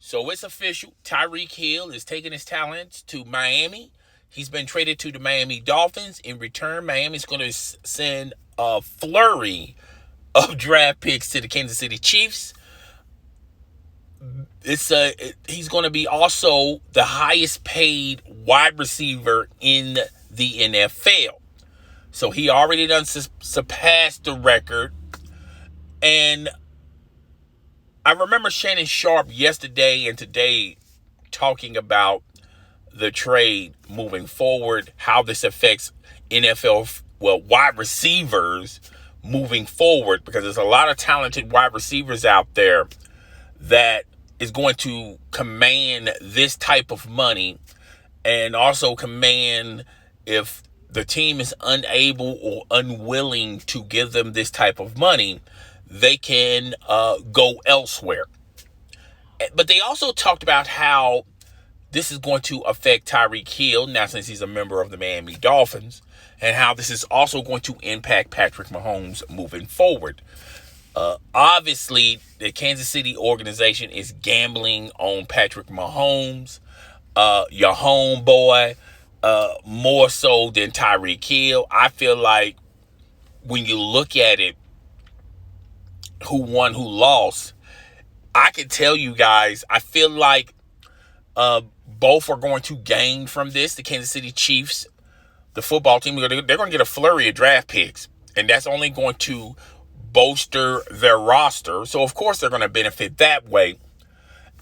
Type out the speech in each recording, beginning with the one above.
So it's official. Tyreek Hill is taking his talents to Miami. He's been traded to the Miami Dolphins. In return, Miami's going to send a flurry of draft picks to the Kansas City Chiefs. He's going to be also the highest paid wide receiver in the NFL. So he already done surpassed the record. And I remember Shannon Sharp yesterday and today talking about the trade moving forward, how this affects NFL, wide receivers moving forward, because there's a lot of talented wide receivers out there that is going to command this type of money, and also command, if the team is unable or unwilling to give them this type of money, they can go elsewhere. But they also talked about how this is going to affect Tyreek Hill, now since he's a member of the Miami Dolphins, and how this is also going to impact Patrick Mahomes moving forward. Obviously, the Kansas City organization is gambling on Patrick Mahomes, your homeboy, more so than Tyreek Hill. I feel like when you look at it, who won, who lost, I can tell you guys, I feel like both are going to gain from this. The Kansas City Chiefs, the football team, they're going to get a flurry of draft picks, and that's only going to bolster their roster. So, of course, they're going to benefit that way.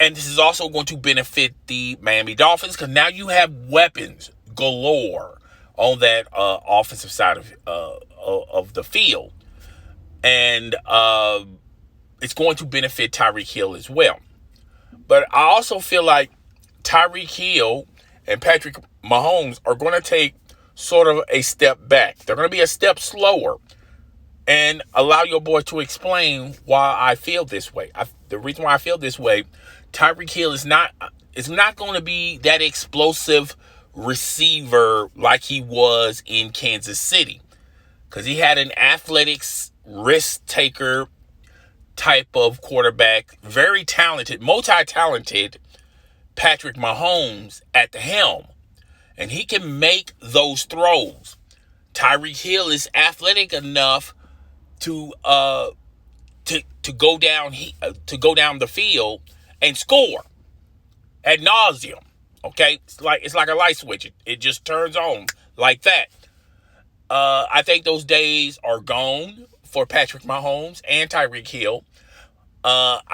And this is also going to benefit the Miami Dolphins, because now you have weapons galore on that offensive side of the field. And it's going to benefit Tyreek Hill as well. But I also feel like Tyreek Hill and Patrick Mahomes are going to take sort of a step back. They're going to be a step slower. And allow your boy to explain why I feel this way. The reason why I feel this way, Tyreek Hill is not going to be that explosive receiver like he was in Kansas City, because he had an athletics risk taker type of quarterback, very talented, multi-talented Patrick Mahomes at the helm, and he can make those throws. Tyreek Hill is athletic enough to go down the field and score ad nauseum. Okay, it's like a light switch. It just turns on like that. I think those days are gone for Patrick Mahomes and Tyreek Hill. But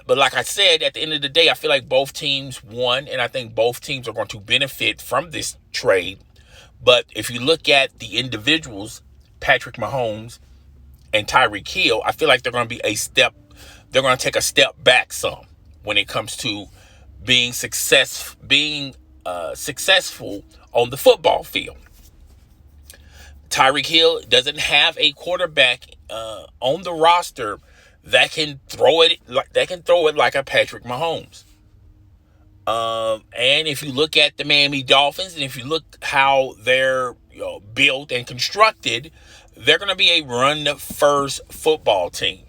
like I said, at the end of the day, I feel like both teams won, and I think both teams are going to benefit from this trade. But if you look at the individuals, Patrick Mahomes and Tyreek Hill, I feel like they're going to take a step back some when it comes to being successful on the football field. Tyreek Hill doesn't have a quarterback on the roster that can throw it like a Patrick Mahomes. And if you look at the Miami Dolphins, and if you look how they're built and constructed, they're going to be a run-first football team,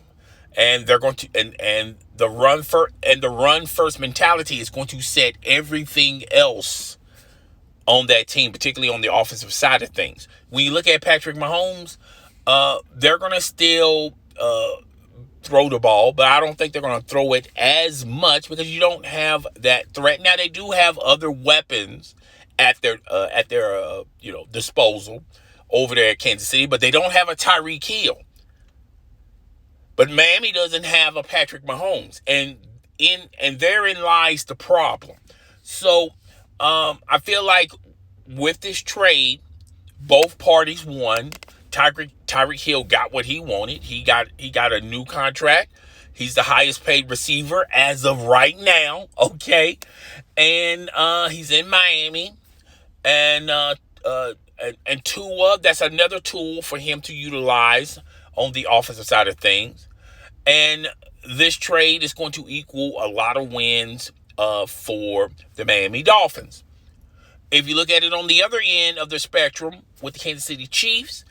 and they're going to and the run first mentality is going to set everything else on that team, particularly on the offensive side of things. When you look at Patrick Mahomes, they're going to still throw the ball, but I don't think they're going to throw it as much because you don't have that threat. Now, they do have other weapons at their disposal over there at Kansas City, but they don't have a Tyreek Hill. But Miami doesn't have a Patrick Mahomes, and therein lies the problem. So I feel like with this trade, both parties won. Tyreek Hill got what he wanted. He got a new contract. He's the highest paid receiver as of right now. Okay, and he's in Miami, and Tua, that's another tool for him to utilize on the offensive side of things. And this trade is going to equal a lot of wins for the Miami Dolphins. If you look at it on the other end of the spectrum with the Kansas City Chiefs,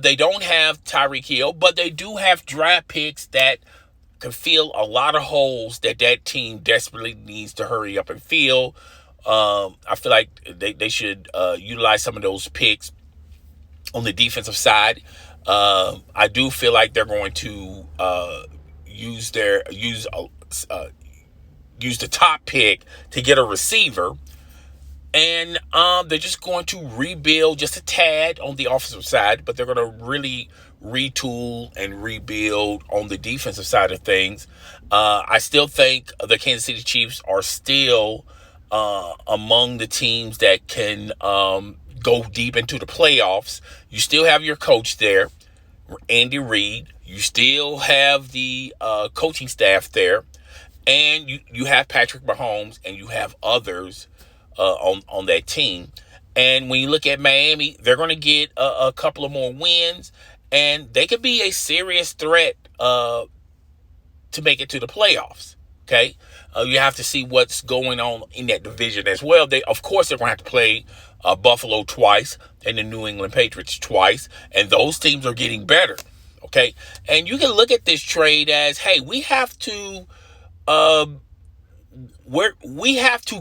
they don't have Tyreek Hill, but they do have draft picks that can fill a lot of holes that team desperately needs to hurry up and fill. I feel like they should utilize some of those picks on the defensive side. I do feel like they're going to use the top pick to get a receiver. And they're just going to rebuild just a tad on the offensive side, but they're going to really retool and rebuild on the defensive side of things. I still think the Kansas City Chiefs are still among the teams that can go deep into the playoffs. You still have your coach there, Andy Reid. You still have the coaching staff there. And you have Patrick Mahomes, and you have others on that team. And when you look at Miami, they're going to get a couple of more wins, and they could be a serious threat to make it to the playoffs. Okay, you have to see what's going on in that division as well. Of course, they're going to have to play Buffalo twice and the New England Patriots twice, and those teams are getting better. Okay, and you can look at this trade as, hey, we have to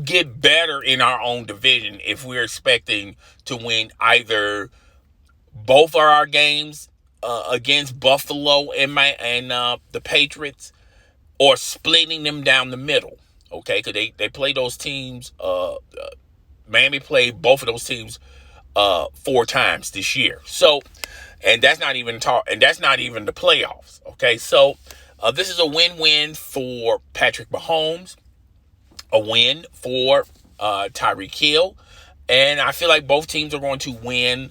get better in our own division if we're expecting to win either both of our games against Buffalo and the Patriots, or splitting them down the middle. Okay, because they play those teams. Miami played both of those teams 4 times this year. So, and that's not even the playoffs. Okay, so this is a win-win for Patrick Mahomes, a win for Tyreek Hill, and I feel like both teams are going to win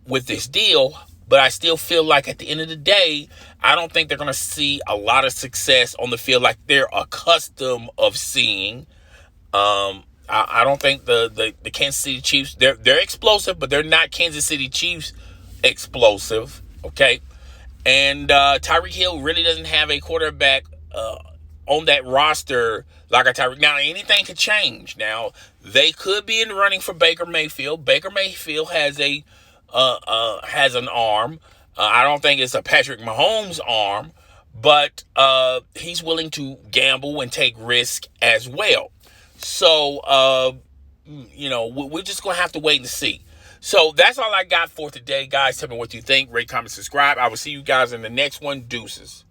with this deal. But I still feel like at the end of the day, I don't think they're going to see a lot of success on the field like they're accustomed of seeing. I don't think the Kansas City Chiefs, they're explosive, but they're not Kansas City Chiefs explosive. Okay, and Tyreek Hill really doesn't have a quarterback on that roster like a Tyreek. Now, anything could change. Now, they could be in the running for Baker Mayfield. Baker Mayfield has an arm. I don't think it's a Patrick Mahomes arm, but he's willing to gamble and take risk as well. So, we're just going to have to wait and see. So that's all I got for today, guys. Tell me what you think. Rate, comment, subscribe. I will see you guys in the next one. Deuces.